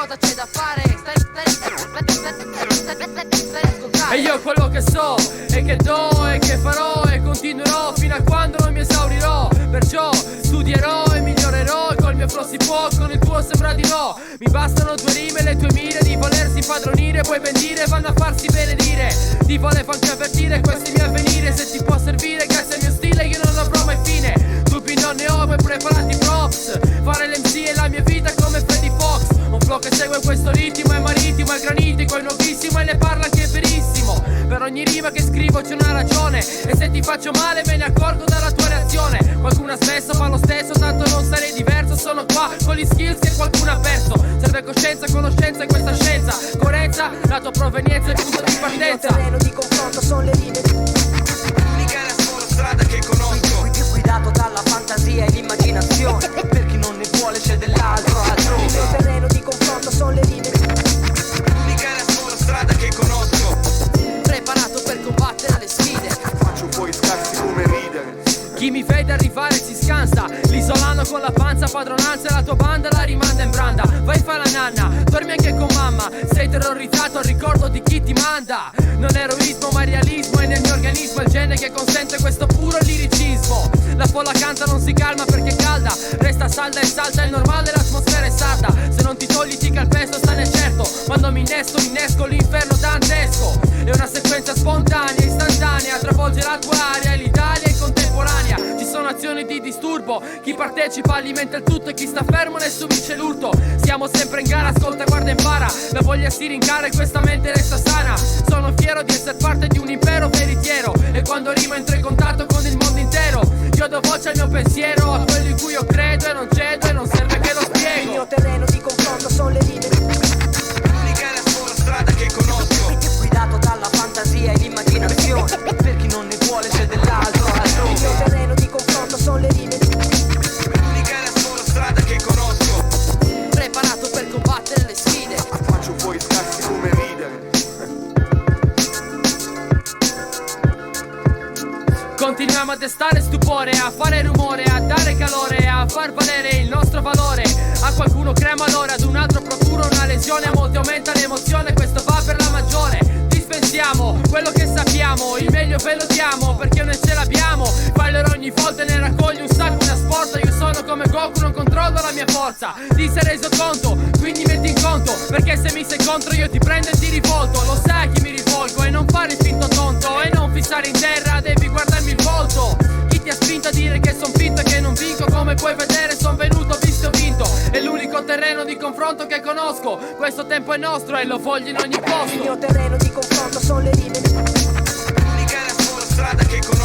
cosa c'è da fare? E io quello che so, e che do, e che farò, e continuerò fino a quando non mi esaurirò. Perciò studierò e migliorerò, e col mio flow si può, con il tuo sembra di no. Mi bastano tue rime, le tue mire, di volersi padronire, poi ben dire, vanno a farsi benedire. Ti volevo anche avvertire, questo è il mio avvenire. Se ti può servire, grazie al mio stile, io non avrò mai fine. Dubbi non ne ho, poi preparati props. Fare l'MC è la mia vita come Freddy Fox. Un flow che segue questo ritmo, è marittimo, è granitico, è nuovissimo e ne parla anche verissimo. Per ogni rima che scrivo c'è una ragione, e se ti faccio male me ne accorgo dalla tua reazione. Qualcuno ha smesso, fa lo stesso, tanto non sarei diverso. Sono qua con gli skills che qualcuno ha perso. Serve coscienza, conoscenza in questa scienza. Coerenza, la tua provenienza è il punto di partenza. Il mio terreno di confronto sono le rime. L'unica è la sola strada che conosco. Guidato dalla fantasia e l'immaginazione. Per chi non ne vuole c'è dell'altro altrove. Il mio terreno di confronto sono le rime. L'unica è la sola strada che conosco. Preparato per combattere le sfide. Faccio poi scarsi come ridere. Chi mi vede arrivare si scansa, l'isolano con la panza, padronanza e la tua banda la rimanda in branda. Vai fa la nanna, dormi anche con mamma, sei terrorizzato al ricordo di chi ti manda. Non è eroismo ma realismo, è nel mio organismo il gene che consente questo puro liricismo. La folla canta non si calma perché è calda, resta salda e salta, è normale, l'atmosfera è sarda. Se non ti togli ti calpesto, sta nel certo, quando mi innesco l'inferno dantesco. È una sequenza spontanea, istantanea, travolge la tua area e l'Italia è contemporanea. Ci sono azioni di disturbo, chi partecipa alimenta il tutto e chi sta fermo ne subisce l'urto. Siamo sempre in gara, ascolta, guarda e impara, la voglia si rincara e questa mente resta sana. Sono fiero di essere parte di un impero veritiero, e quando rimo entro in contatto con il mondo intero. Io do voce al mio pensiero, a quello in cui io credo, e non cedo e non serve che lo Il spiego. mio terreno di confronto sono le rime. L'unica è la sola strada che conosco. Guidato dalla fantasia e l'immaginazione. Per chi non ne vuole c'è dell'altro altrove. Il mio terreno di confronto sono le rime. L'unica è la sola strada che conosco. Preparato per combattere le sfide. Faccio poi scarsi come ridere. Continuiamo a destare stupore, a fare rumore, a dare calore, a far valere il nostro valore. A qualcuno crema l'ora, ad un altro procura una lesione, a molti aumenta l'emozione, questo va per la maggiore. Dispensiamo quello che sappiamo, il meglio ve lo diamo, perché noi ce l'abbiamo. Fallerò ogni volta e ne raccogli un sacco, una sporta. Io sono come Goku, non controllo la mia forza. Ti sei reso conto, quindi metti in conto, perché se mi sei contro io ti prendo e ti rivolto. Lo sai a chi mi rivolgo, e non fare il finto tonto, e non fissare in terra, devi guardarmi il volto. Chi ti ha spinto a dire che son finto e che non vinco? Come puoi vedere son venuto, visto e vinto. È l'unico terreno di confronto che conosco, questo tempo è nostro e lo voglio in ogni posto. Il mio terreno di confronto sono le rime. L'unica è la sola strada che conosco.